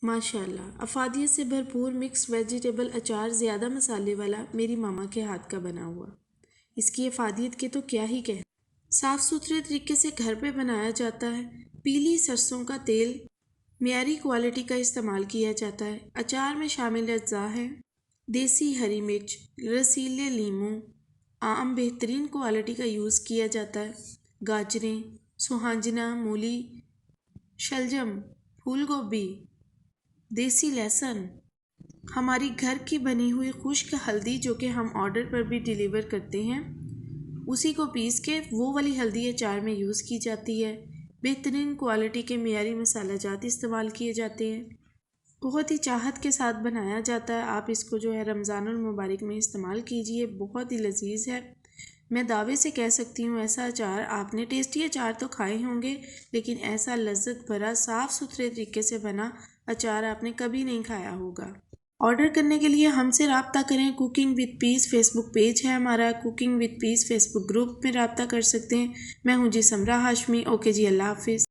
ماشاءاللہ، افادیت سے بھرپور مکس ویجیٹیبل اچار زیادہ مسالے والا میری ماما کے ہاتھ کا بنا ہوا۔ اس کی افادیت کے تو کیا ہی کہہ۔ صاف ستھرے طریقے سے گھر پہ بنایا جاتا ہے۔ پیلی سرسوں کا تیل معیاری کوالٹی کا استعمال کیا جاتا ہے۔ اچار میں شامل اجزاء ہیں دیسی ہری مرچ، رسیلے لیموں، آم بہترین کوالٹی کا یوز کیا جاتا ہے، گاجریں، سوہانجنا، مولی، شلجم، پھول گوبھی، دیسی لہسن، ہماری گھر کی بنی ہوئی خشک ہلدی جو کہ ہم آرڈر پر بھی ڈیلیور کرتے ہیں، اسی کو پیس کے وہ والی ہلدی اچار میں یوز کی جاتی ہے۔ بہترین کوالٹی کے معیاری مسالہ جات استعمال کیے جاتے ہیں، بہت ہی چاہت کے ساتھ بنایا جاتا ہے۔ آپ اس کو جو ہے رمضان المبارک میں استعمال کیجئے، بہت ہی لذیذ ہے۔ میں دعوے سے کہہ سکتی ہوں ایسا اچار آپ نے ٹیسٹی اچار تو کھائے ہوں گے، لیکن ایسا لذت بھرا صاف ستھرے طریقے سے بنا اچار آپ نے کبھی نہیں کھایا ہوگا۔ آرڈر کرنے کے لیے ہم سے رابطہ کریں۔ Cooking with peace Facebook page ہے ہمارا، cooking with peace Facebook group میں رابطہ کر سکتے ہیں۔ میں ہوں جی سمرہ ہاشمی۔ اوکے جی، اللہ حافظ۔